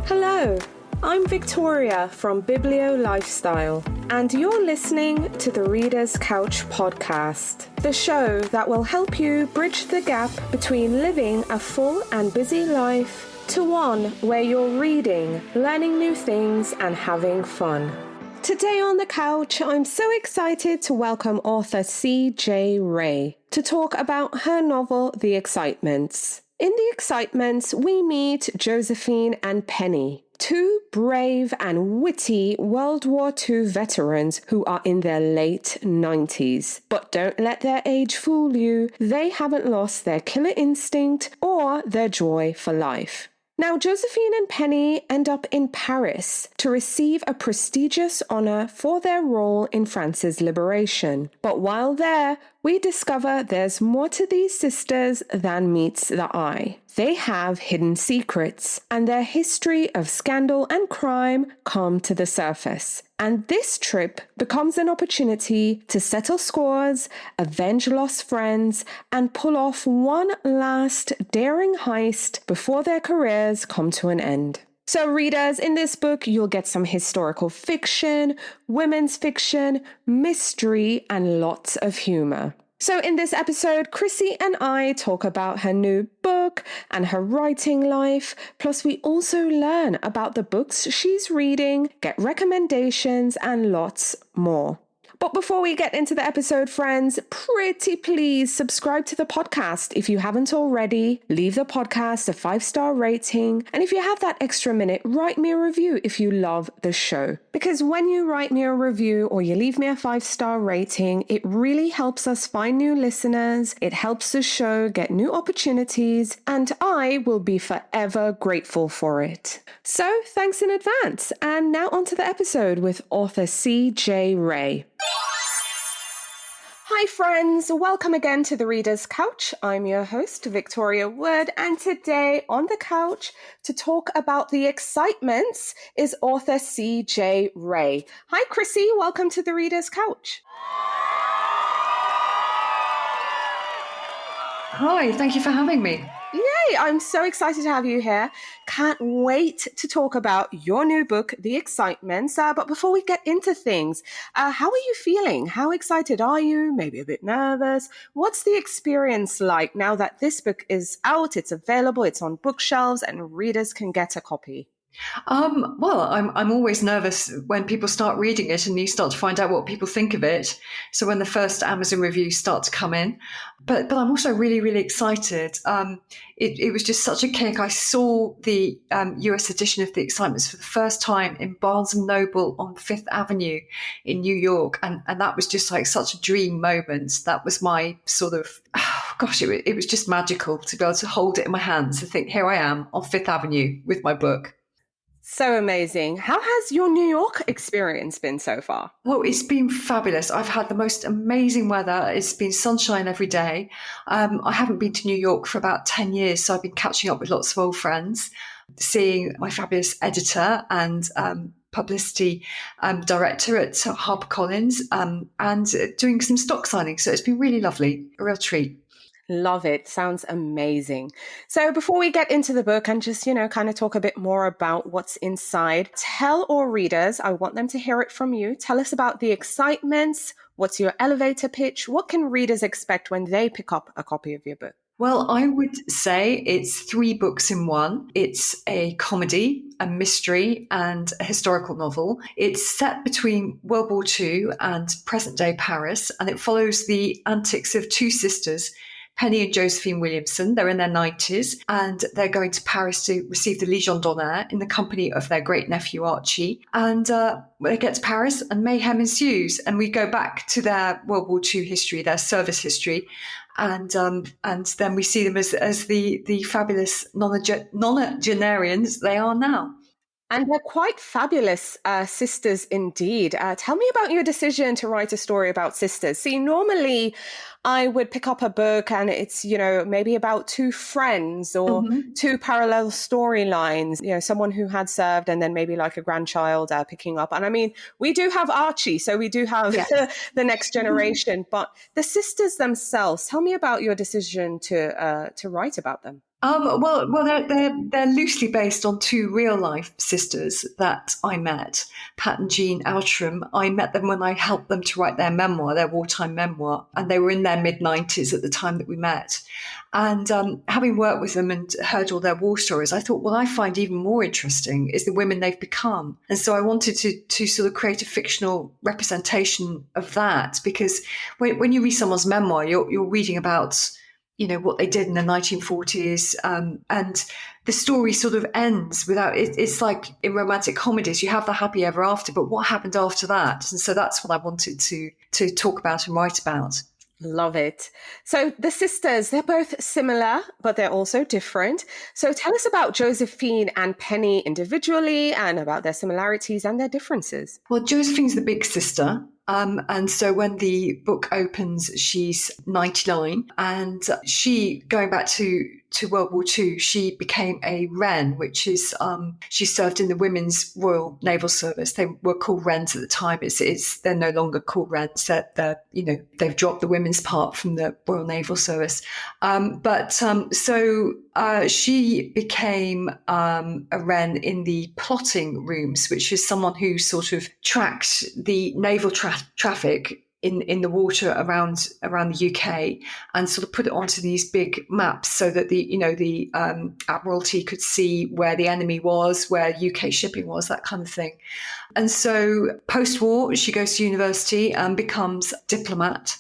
Hello, I'm Victoria from Biblio Lifestyle, and you're listening to the Reader's Couch podcast, the show that will help you bridge the gap between living a full and busy life to one where you're reading, learning new things, and having fun. Today on the couch, I'm so excited to welcome author CJ Wray to talk about her novel, The Excitements. In The Excitements, we meet Josephine and Penny, two brave and witty World War II veterans who are in their late 90s. But don't let their age fool you. They haven't lost their killer instinct or their joy for life. Now, Josephine and Penny end up in Paris to receive a prestigious honor for their role in France's liberation. But while there, we discover there's more to these sisters than meets the eye. They have hidden secrets, and their history of scandal and crime come to the surface. And this trip becomes an opportunity to settle scores, avenge lost friends, and pull off one last daring heist before their careers come to an end. So readers, in this book, you'll get some historical fiction, women's fiction, mystery, and lots of humor. So in this episode, Chrissy and I talk about her new book and her writing life. Plus, we also learn about the books she's reading, get recommendations, and lots more. But before we get into the episode, friends, pretty please subscribe to the podcast if you haven't already. Leave the podcast a 5-star rating. And if you have that extra minute, write me a review if you love the show. Because when you write me a review or you leave me a 5-star rating, it really helps us find new listeners. It helps the show get new opportunities. And I will be forever grateful for it. So thanks in advance. And now on to the episode with author CJ Wray. Hi friends, welcome again to the Reader's Couch. I'm your host, Victoria Wood, and today on the couch to talk about The Excitements is author CJ Wray. Hi Chrissy, welcome to the Reader's Couch. Hi, thank you for having me. Yay, I'm so excited to have you here. Can't wait to talk about your new book, The Excitements. But before we get into things, how are you feeling? How excited are you? Maybe a bit nervous. What's the experience like now that this book is out, it's available, it's on bookshelves, and readers can get a copy? Well, I'm always nervous when people start reading it and you start to find out what people think of it. So when the first Amazon reviews start to come in, but I'm also really, really excited. It was just such a kick. I saw the US edition of The Excitements for the first time in Barnes & Noble on Fifth Avenue in New York. And that was just like such a dream moment. That was my sort of, it was just magical to be able to hold it in my hands and think, here I am on Fifth Avenue with my book. So amazing. How has your New York experience been so far? Oh, it's been fabulous. I've had the most amazing weather. It's been sunshine every day. I haven't been to New York for about 10 years, so I've been catching up with lots of old friends, seeing my fabulous editor and publicity director at HarperCollins, and doing some stock signings. So it's been really lovely, a real treat. Love it. Sounds amazing. So before we get into the book and just, kind of talk a bit more about what's inside, tell our readers, I want them to hear it from you. Tell us about The Excitements. What's your elevator pitch? What can readers expect when they pick up a copy of your book? Well, I would say it's 3 books in one. It's a comedy, a mystery, and a historical novel. It's set between World War II and present-day Paris, and it follows the antics of 2 sisters, Penny and Josephine Williamson. They're in their 90s, and they're going to Paris to receive the Légion d'honneur in the company of their great nephew Archie. And they get to Paris and mayhem ensues, and we go back to their World War II history, their service history, and then we see them as the fabulous nonagenarians they are now. And they're quite fabulous sisters indeed. Tell me about your decision to write a story about sisters. See, normally I would pick up a book and it's, maybe about 2 friends or 2 parallel storylines, someone who had served and then maybe like a grandchild picking up. And I mean, we do have Archie, so we do have the next generation, but the sisters themselves, tell me about your decision to write about them. They're loosely based on two real life sisters that I met, Pat and Jean Outram. I met them when I helped them to write their memoir, their wartime memoir, and they were in their mid-90s at the time that we met. And having worked with them and heard all their war stories, I thought, what I find even more interesting is the women they've become. And so I wanted to sort of create a fictional representation of that, because when you read someone's memoir, you're reading about, what they did in the 1940s. And the story sort of ends without, it's like in romantic comedies, you have the happy ever after, but what happened after that? And so that's what I wanted to talk about and write about. Love it. So the sisters, they're both similar, but they're also different. So tell us about Josephine and Penny individually and about their similarities and their differences. Well, Josephine's the big sister. And so when the book opens, she's 99, and she, going back to World War II, she became a Wren, which is, she served in the Women's Royal Naval Service. They were called Wrens at the time. They're no longer called Wrens. They've dropped the women's part from the Royal Naval Service. So she became a Wren in the plotting rooms, which is someone who sort of tracked the naval traffic in the water around the UK and sort of put it onto these big maps so that the Admiralty could see where the enemy was, where UK shipping was, that kind of thing. And so post-war, she goes to university and becomes a diplomat.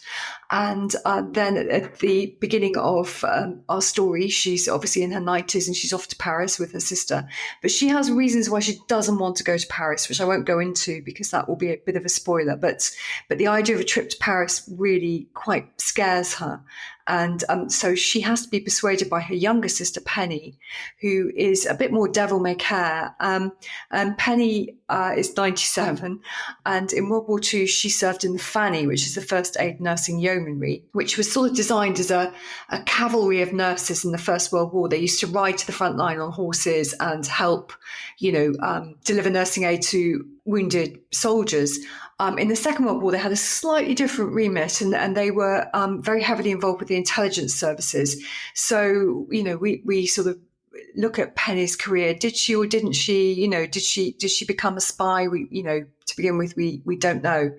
And then at the beginning of our story, she's obviously in her 90s and she's off to Paris with her sister. But she has reasons why she doesn't want to go to Paris, which I won't go into because that will be a bit of a spoiler. But the idea of a trip to Paris really quite scares her. And so she has to be persuaded by her younger sister, Penny, who is a bit more devil-may-care. And Penny is 97. And in World War II, she served in the Fanny, which is the First Aid Nursing Yeomanry, which was sort of designed as a cavalry of nurses in the First World War. They used to ride to the front line on horses and help, deliver nursing aid to wounded soldiers. In the Second World War, they had a slightly different remit, and they were very heavily involved with the intelligence services. So, we sort of look at Penny's career. Did she or didn't she? Did she become a spy? To begin with, we don't know.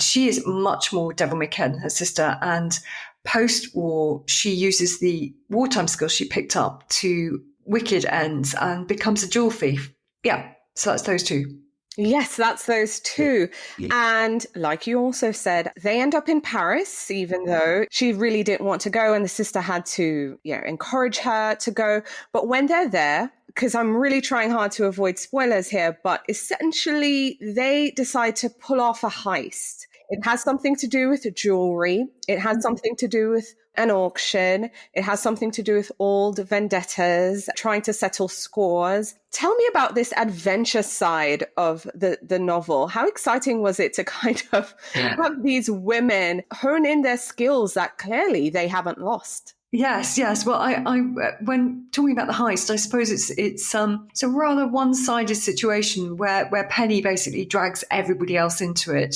She is much more devil-may-care than her sister, and post-war, she uses the wartime skills she picked up to wicked ends and becomes a jewel thief. Yeah, so that's those two. Yes, that's those two. Yeah. And like you also said, they end up in Paris, even though she really didn't want to go and the sister had to, encourage her to go. But when they're there, because I'm really trying hard to avoid spoilers here, but essentially they decide to pull off a heist. It has something to do with jewelry. It has something to do with an auction. It has something to do with old vendettas, trying to settle scores. Tell me about this adventure side of the novel. How exciting was it to kind of have these women hone in their skills that clearly they haven't lost? Yes. Well, I when talking about the heist, I suppose it's a rather one-sided situation where Penny basically drags everybody else into it,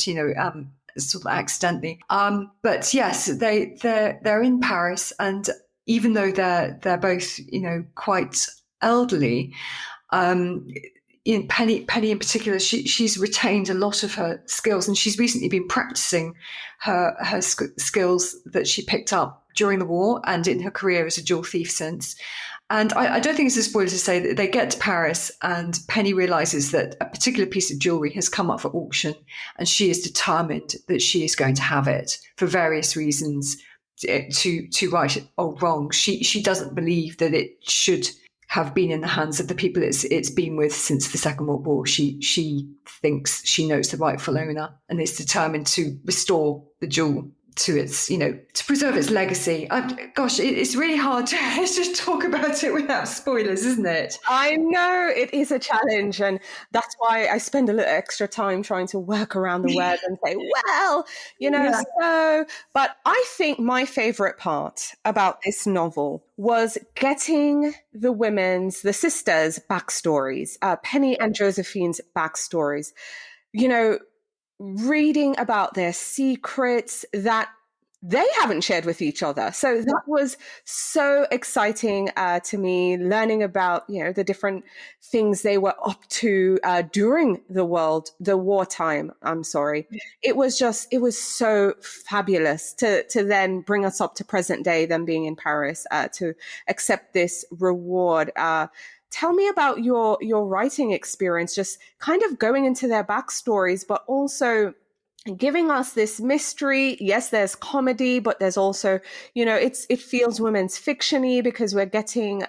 sort of accidentally. But yes, they're in Paris, and even though they're both quite elderly, in Penny in particular, she's retained a lot of her skills, and she's recently been practicing her skills that she picked up during the war and in her career as a jewel thief since. And I don't think it's a spoiler to say that they get to Paris and Penny realizes that a particular piece of jewelry has come up for auction, and she is determined that she is going to have it for various reasons, to right or wrong. She doesn't believe that it should have been in the hands of the people it's been with since the Second World War. She thinks she knows the rightful owner and is determined to restore the jewel to its, to preserve its legacy. It's really hard to just talk about it without spoilers, isn't it? I know it is a challenge, and that's why I spend a little extra time trying to work around the words and say, so. But I think my favorite part about this novel was getting the sisters' backstories, Penny and Josephine's backstories. Reading about their secrets, that they haven't shared with each other. So that was so exciting to me, learning about, the different things they were up to during the wartime. I'm sorry. It was so fabulous to then bring us up to present day, them being in Paris, to accept this reward. Tell me about your writing experience, just kind of going into their backstories, but also giving us this mystery. Yes, there's comedy, but there's also, it feels women's fiction-y because we're getting,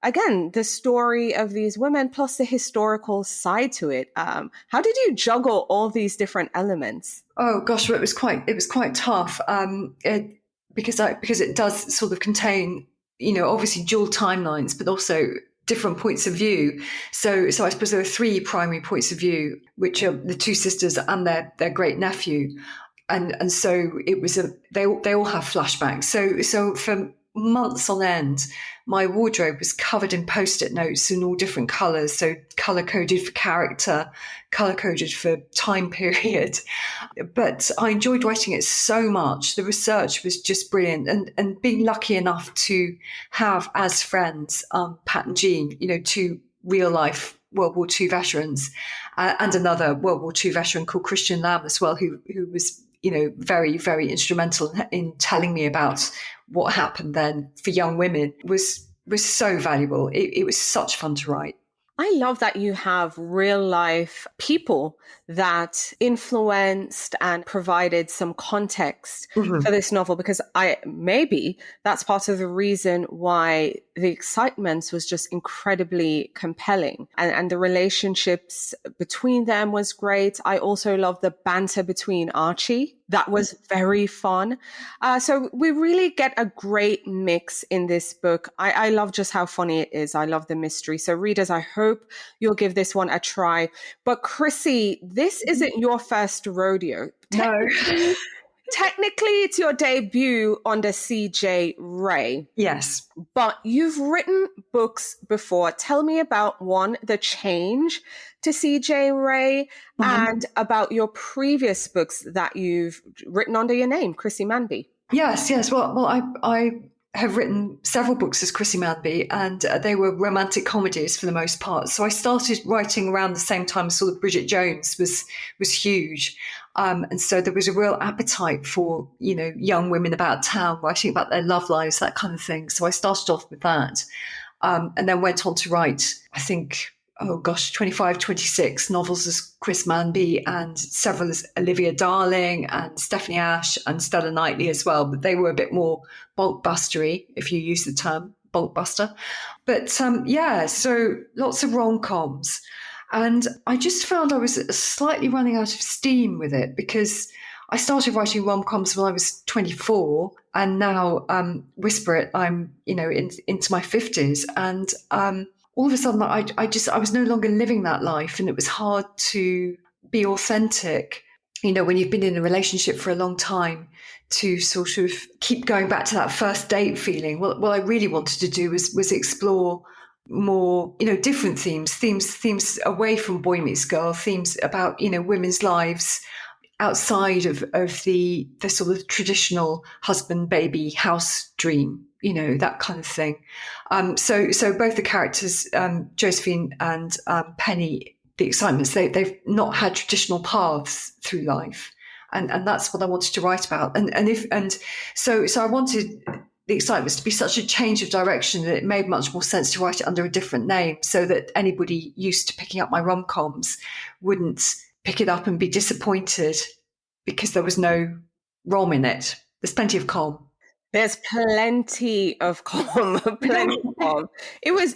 again, the story of these women plus the historical side to it. How did you juggle all these different elements? Oh gosh, well, it was quite tough because it does sort of contain, obviously dual timelines, but also different points of view. So I suppose there are three primary points of view, which are the two sisters and their great nephew, and so it was they all have flashbacks. So for months on end, my wardrobe was covered in post-it notes in all different colours. So colour coded for character, colour coded for time period. But I enjoyed writing it so much. The research was just brilliant, and being lucky enough to have as friends Pat and Jean, two real life World War II veterans, and another World War II veteran called Christian Lamb as well, who was very, very instrumental in telling me about what happened then for young women, was so valuable. It was such fun to write. I love that you have real life people that influenced and provided some context for this novel, because maybe that's part of the reason why the excitement was just incredibly compelling, and the relationships between them was great. I also love the banter between Archie. That was very fun. So we really get a great mix in this book. I love just how funny it is. I love the mystery. So readers, I hope you'll give this one a try. But Chrissy, this isn't your first rodeo. No. Technically, it's your debut under CJ Wray. Yes. But you've written books before. Tell me about the change to CJ Wray, and about your previous books that you've written under your name, Chrissy Manby. Yes. Well, I have written several books as Chrissy Manby, and they were romantic comedies for the most part. So I started writing around the same time sort of Bridget Jones was huge. And so there was a real appetite for, young women about town, writing about their love lives, that kind of thing. So I started off with that, and then went on to write, I think, 25, 26 novels as Chris Manby, and several as Olivia Darling and Stephanie Ash and Stella Knightley as well. But they were a bit more bulkbustery, if you use the term bulkbuster. But so lots of rom-coms. And I just found I was slightly running out of steam with it, because I started writing rom-coms when I was 24, and now Whisper It, I'm into my 50s, and all of a sudden I was no longer living that life, and it was hard to be authentic. When you've been in a relationship for a long time, to sort of keep going back to that first date feeling. What I really wanted to do was explore more, different themes away from Boy Meets Girl, themes about, women's lives outside of the sort of traditional husband, baby, house dream, that kind of thing. So both the characters, Josephine and Penny, the excitements, they've not had traditional paths through life. And that's what I wanted to write about. So I wanted the excitements to be such a change of direction that it made much more sense to write it under a different name, so that anybody used to picking up my rom-coms wouldn't pick it up and be disappointed because there was no rom in it. There's plenty of com. There's plenty of com, plenty of com.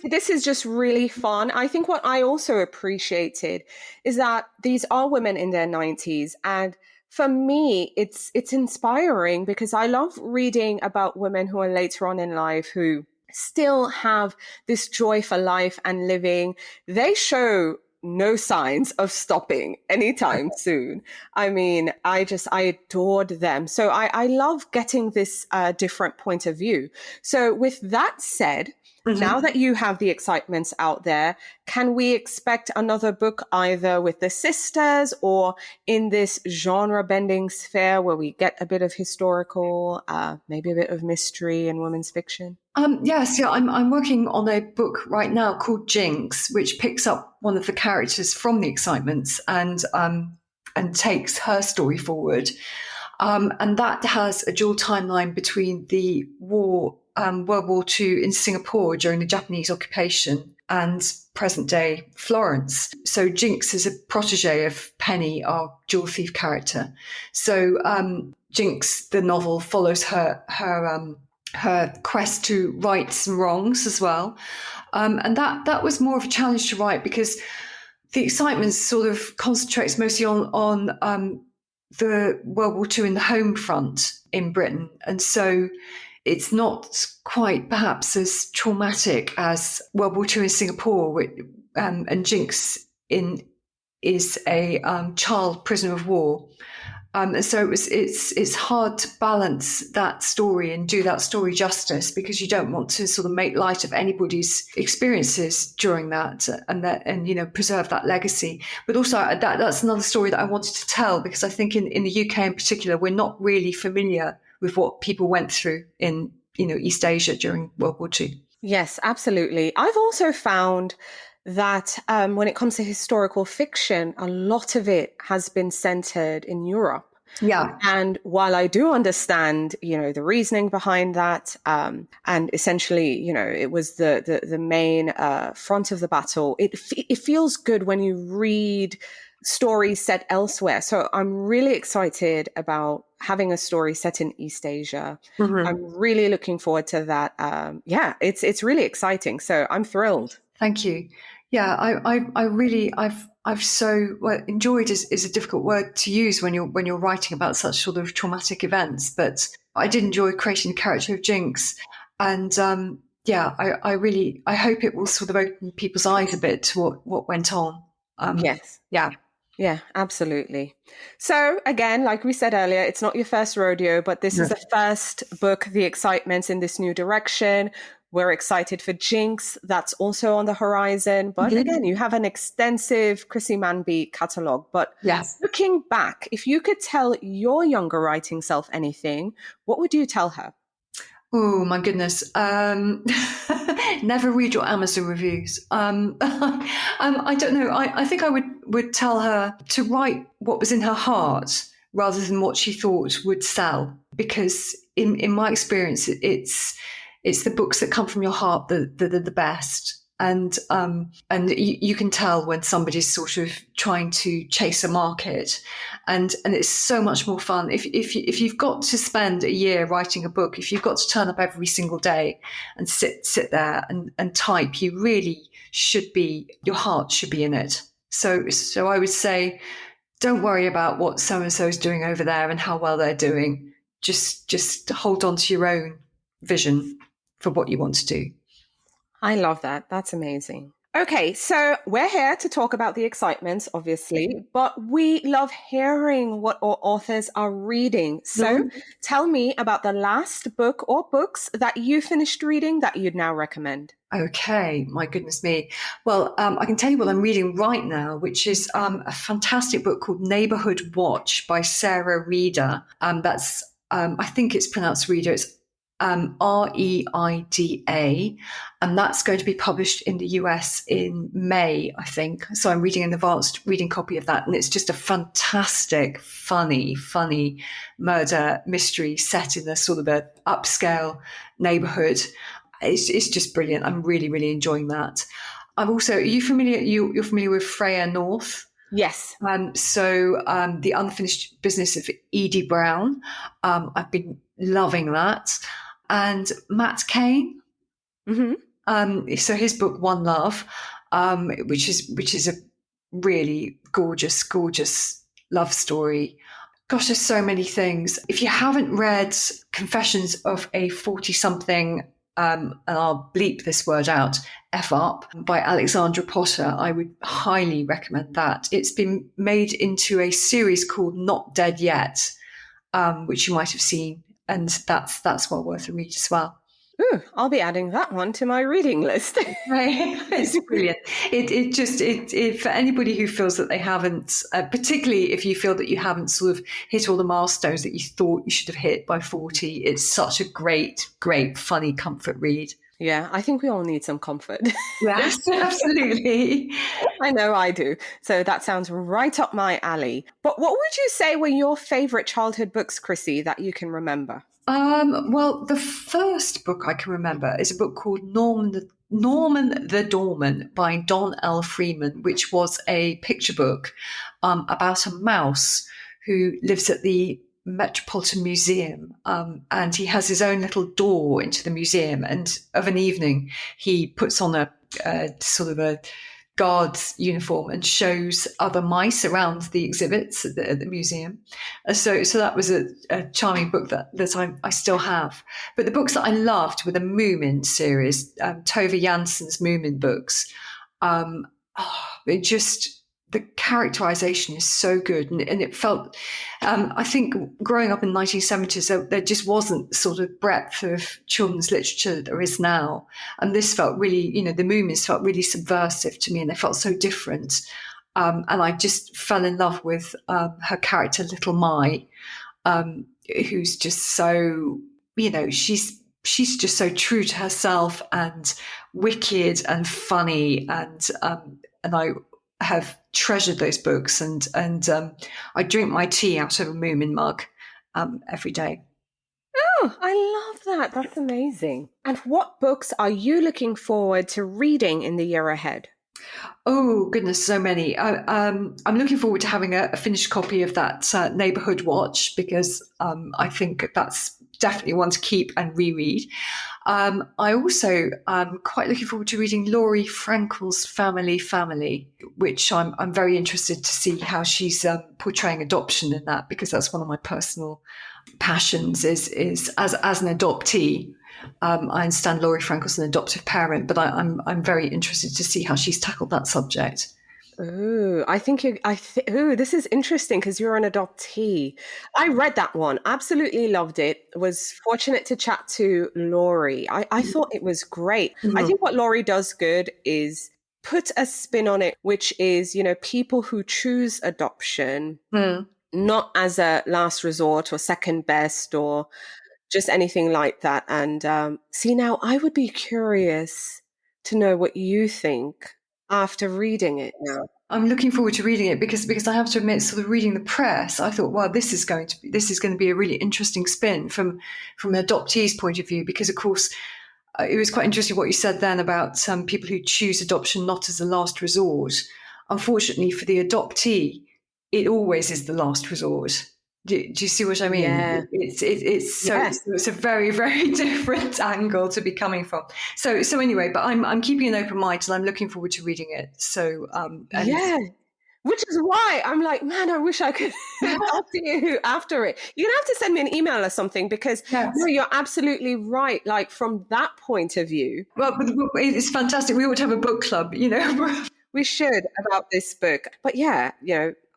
This is just really fun. I think what I also appreciated is that these are women in their 90s, and for me, it's inspiring, because I love reading about women who are later on in life who still have this joy for life and living. They show no signs of stopping anytime soon. I mean, I adored them. So I love getting this different point of view. So with that said, Now that you have the excitements out there, can we expect another book either with the sisters or in this genre bending sphere where we get a bit of historical, maybe a bit of mystery and women's fiction? Yes, yeah, I'm working on a book right now called Jinx, which picks up one of the characters from the excitements and takes her story forward. And that has a dual timeline between the war, World War II in Singapore during the Japanese occupation and present day Florence. So Jinx is a protege of Penny, our jewel thief character. So Jinx, the novel, follows her quest to right some wrongs as well. And that was more of a challenge to write because the excitement sort of concentrates mostly on the World War II in the home front in Britain. And so it's not quite perhaps as traumatic as World War II in Singapore, and Jinx is a child prisoner of war. And so it's hard to balance that story and do that story justice because you don't want to sort of make light of anybody's experiences during that and preserve that legacy. But also that's another story that I wanted to tell because I think in the UK in particular, we're not really familiar with what people went through in East Asia during World War II. Yes, absolutely. I've also found that when it comes to historical fiction, a lot of it has been centered in Europe. Yeah. And while I do understand, the reasoning behind that, and essentially, it was the main front of the battle, it feels good when you read stories set elsewhere. So I'm really excited about having a story set in East Asia. Mm-hmm. I'm really looking forward to that. It's really exciting. So I'm thrilled. Thank you. Yeah, I've so enjoyed is a difficult word to use when you're writing about such sort of traumatic events, but I did enjoy creating the character of Jinx, and I hope it will sort of open people's eyes a bit to what went on. Yes. Yeah, absolutely. So again, like we said earlier, it's not your first rodeo, but this is the first book, The Excitements, in this new direction. We're excited for Jinx. That's also on the horizon. But again, you have an extensive Chrissy Manby catalogue. But looking back, if you could tell your younger writing self anything, what would you tell her? Oh, my goodness. Never read your Amazon reviews. I don't know. I think I would tell her to write what was in her heart rather than what she thought would sell. Because in my experience, it's the books that come from your heart that are the best. And you can tell when somebody's sort of trying to chase a market, and it's so much more fun if you've got to spend a year writing a book, if you've got to turn up every single day and sit there and type, you really should be, your heart should be in it. So I would say, don't worry about what so and so is doing over there and how well they're doing. Just hold on to your own vision for what you want to do. I love that. That's amazing. Okay, so we're here to talk about The Excitements, obviously, but we love hearing what our authors are reading. So tell me about the last book or books that you finished reading that you'd now recommend. Okay, my goodness me. Well, I can tell you what I'm reading right now, which is a fantastic book called Neighborhood Watch by Sarah Reeder. That's I think it's pronounced Reader. It's Reida, and that's going to be published in the US in May, I think. So I'm reading an advanced reading copy of that, and it's just a fantastic, funny murder mystery set in a sort of a upscale neighborhood. It's just brilliant. I'm really, really enjoying that. I'm also, are you familiar? You're familiar with Freya North? Yes. The Unfinished Business of Edie Brown. I've been loving that. And Matt Cain. Mm-hmm. So his book One Love, which is a really gorgeous love story. Gosh, there's so many things. If you haven't read Confessions of a 40-something, and I'll bleep this word out, F up, by Alexandra Potter, I would highly recommend that. It's been made into a series called Not Dead Yet, which you might have seen. And that's well worth a read as well. Ooh, I'll be adding that one to my reading list. Right. It's brilliant. It for anybody who feels that they haven't, particularly if you feel that you haven't sort of hit all the milestones that you thought you should have hit by 40, it's such a great, great, funny comfort read. Yeah, I think we all need some comfort. Yes, absolutely. I know I do. So that sounds right up my alley. But what would you say were your favorite childhood books, Chrissy, that you can remember? Well, the first book I can remember is a book called Norman the Dorman by Don L. Freeman, which was a picture book about a mouse who lives at the Metropolitan Museum, and he has his own little door into the museum. And of an evening, he puts on a sort of a guard's uniform and shows other mice around the exhibits at the museum. So that was a charming book that I still have. But the books that I loved were the Moomin series, Tove Janssen's Moomin books. It just, the characterization is so good. And it felt, I think growing up in the 1970s, there just wasn't the sort of breadth of children's literature that there is now. And this felt really, the Moomins felt really subversive to me, and they felt so different. And I just fell in love with her character, Little Mai, who's just so, she's just so true to herself and wicked and funny. And I have treasured those books, and I drink my tea out of a Moomin mug every day. Oh, I love that. That's amazing. And what books are you looking forward to reading in the year ahead? Oh, goodness, so many. I'm looking forward to having a finished copy of that Neighbourhood Watch, because I think that's definitely one to keep and reread. I also am quite looking forward to reading Laurie Frankel's Family, which I'm very interested to see how she's portraying adoption in that, because that's one of my personal passions is as an adoptee. I understand Laurie Frankel's an adoptive parent, but I'm very interested to see how she's tackled that subject. Ooh, this is interesting because you're an adoptee. I read that one, absolutely loved it. Was fortunate to chat to Laurie. I thought it was great. I think what Laurie does good is put a spin on it, which is, people who choose adoption, not as a last resort or second best or just anything like that. And see, now I would be curious to know what you think after reading it now. I'm looking forward to reading it because I have to admit, sort of reading the press, I thought, wow, this is going to be a really interesting spin from an adoptee's point of view, because of course it was quite interesting what you said then about people who choose adoption not as a last resort. Unfortunately for the adoptee, it always is the last resort. Do you see what I mean? Yeah. It's a very, very different angle to be coming from. So anyway, but I'm keeping an open mind, and I'm looking forward to reading it. So which is why I'm like, man, I wish I could talk to you after it. You're gonna have to send me an email or something, because no, you're absolutely right. Like from that point of view, well, it's fantastic. We ought to have a book club, We should, about this book. But yeah,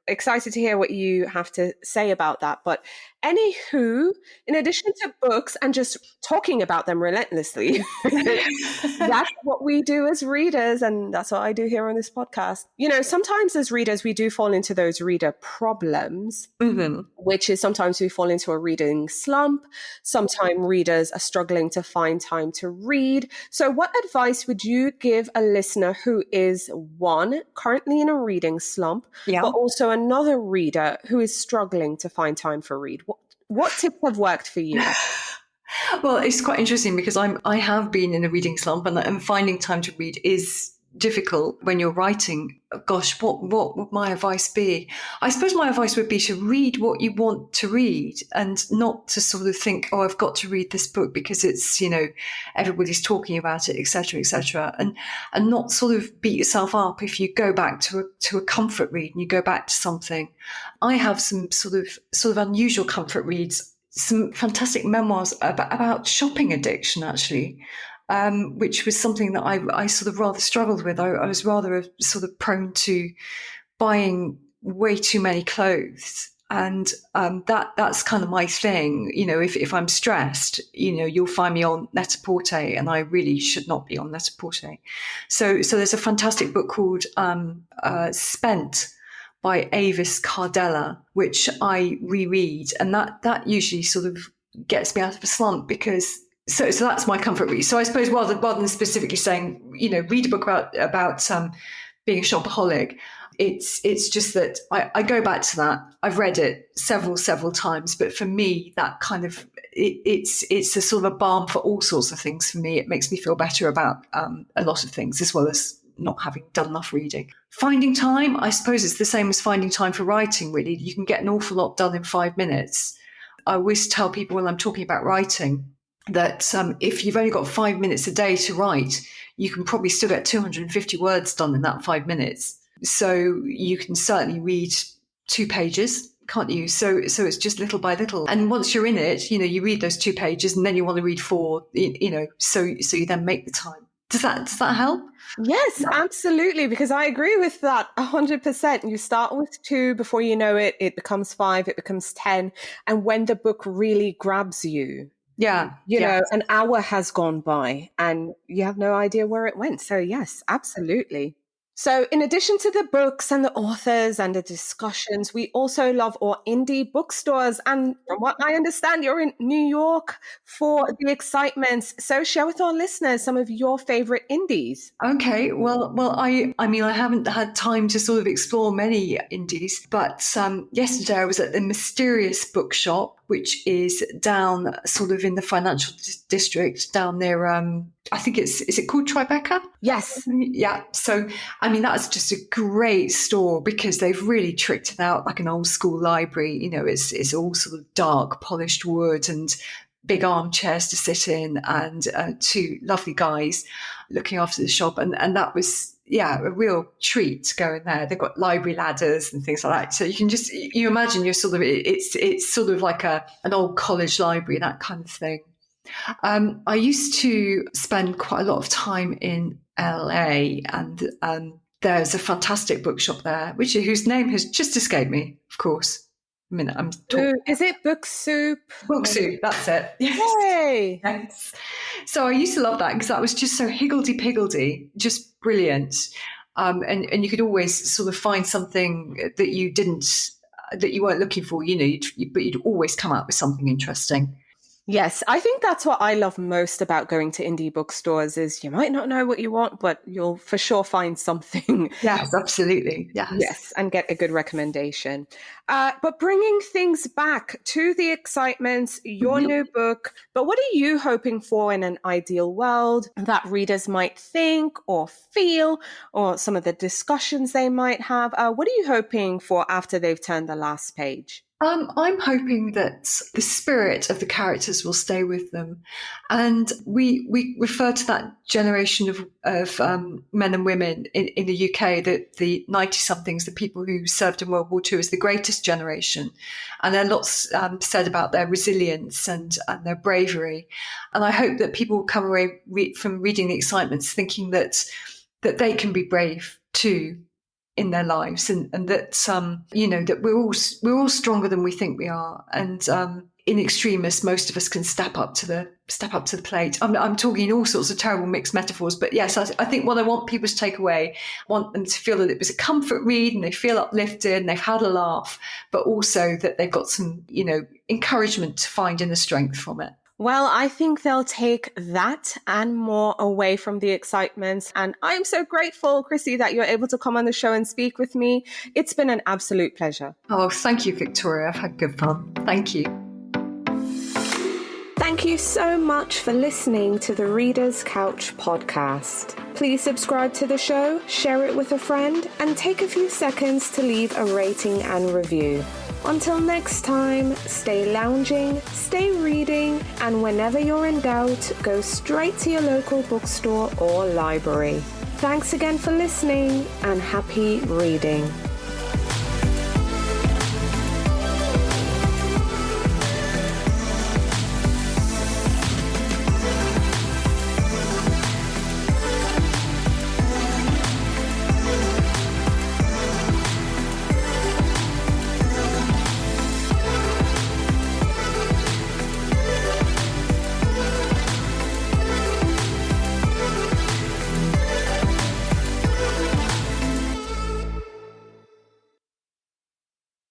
excited to hear what you have to say about that. But anywho, in addition to books and just talking about them relentlessly, that's what we do as readers, and that's what I do here on this podcast. Sometimes as readers, we do fall into those reader problems, which is sometimes we fall into a reading slump. Sometimes readers are struggling to find time to read. So what advice would you give a listener who is, one, currently in a reading slump, but also another reader who is struggling to find time for read? What tips have worked for you? Well, it's quite interesting because I have been in a reading slump, and finding time to read is difficult when you're writing. Gosh, what would my advice be? I suppose my advice would be to read what you want to read, and not to sort of think, oh, I've got to read this book because it's, everybody's talking about it, etc., and not sort of beat yourself up if you go back to a comfort read and you go back to something. I have some sort of unusual comfort reads, some fantastic memoirs about shopping addiction, actually. Which was something that I sort of rather struggled with. I was rather sort of prone to buying way too many clothes. And that's kind of my thing. If I'm stressed, you'll find me on Net-a-Porter, and I really should not be on Net-a-Porter. So there's a fantastic book called Spent by Avis Cardella, which I reread, and that usually sort of gets me out of a slump, because so that's my comfort read. So I suppose rather than specifically saying, read a book about being a shopaholic, it's just that I go back to that. I've read it several times, but for me, that kind of it's a sort of a balm for all sorts of things for me. It makes me feel better about a lot of things, as well as not having done enough reading. Finding time, I suppose it's the same as finding time for writing, really. You can get an awful lot done in 5 minutes. I always tell people when I'm talking about writing that if you've only got 5 minutes a day to write, you can probably still get 250 words done in that 5 minutes. So you can certainly read 2 pages, can't you? So it's just little by little. And once you're in it, you read those 2 pages, and then you want to read 4, so you then make the time. Does that help? Yes, absolutely. Because I agree with that 100%. You start with 2, before you know it, it becomes 5, it becomes 10. And when the book really grabs you, an hour has gone by and you have no idea where it went. So yes, absolutely. So in addition to the books and the authors and the discussions, we also love our indie bookstores. And from what I understand, you're in New York for the excitements. So share with our listeners some of your favorite indies. Okay, well, I mean, I haven't had time to sort of explore many indies, but yesterday I was at the Mysterious Bookshop, which is down sort of in the financial district down near, I think is it called Tribeca? Yes. Yeah. So, I mean, that's just a great store, because they've really tricked it out like an old school library. It's all sort of dark, polished wood and big armchairs to sit in, and 2 lovely guys looking after the shop. And that was, a real treat to go in there. They've got library ladders and things like that. So you imagine you're sort of, it's sort of like an old college library, that kind of thing. I used to spend quite a lot of time in LA, and there's a fantastic bookshop there, whose name has just escaped me, of course. I mean, I'm talking. Is it Book Soup? Book Soup, that's it. Yes. Yay! Yes. So I used to love that, because that was just so higgledy-piggledy, just brilliant. And you could always sort of find something that you weren't looking for, but you'd always come out with something interesting. Yes, I think that's what I love most about going to indie bookstores is you might not know what you want, but you'll for sure find something. Yes, absolutely. Yes, and get a good recommendation. But bringing things back to the excitement, your new book, but what are you hoping for in an ideal world that readers might think or feel, or some of the discussions they might have? What are you hoping for after they've turned the last page? I'm hoping that the spirit of the characters will stay with them. And we refer to that generation of men and women in the UK, the 90-somethings, the people who served in World War II, as the greatest generation. And there are lots said about their resilience and their bravery. And I hope that people will come away from reading The Excitements thinking that they can be brave too in their lives, and that that we're all stronger than we think we are, and in extremis most of us can step up to the plate. I'm talking all sorts of terrible mixed metaphors, but yes, I think what I want people to take away, I want them to feel that it was a comfort read and they feel uplifted and they've had a laugh, but also that they've got some encouragement to find inner strength from it. Well, I think they'll take that and more away from The Excitements. And I'm so grateful, Chrissy, that you're able to come on the show and speak with me. It's been an absolute pleasure. Oh, thank you, Victoria. I've had good fun. Thank you. Thank you so much for listening to the Reader's Couch podcast. Please subscribe to the show, share it with a friend, and take a few seconds to leave a rating and review. Until next time, stay lounging, stay reading, and whenever you're in doubt, go straight to your local bookstore or library. Thanks again for listening, and happy reading.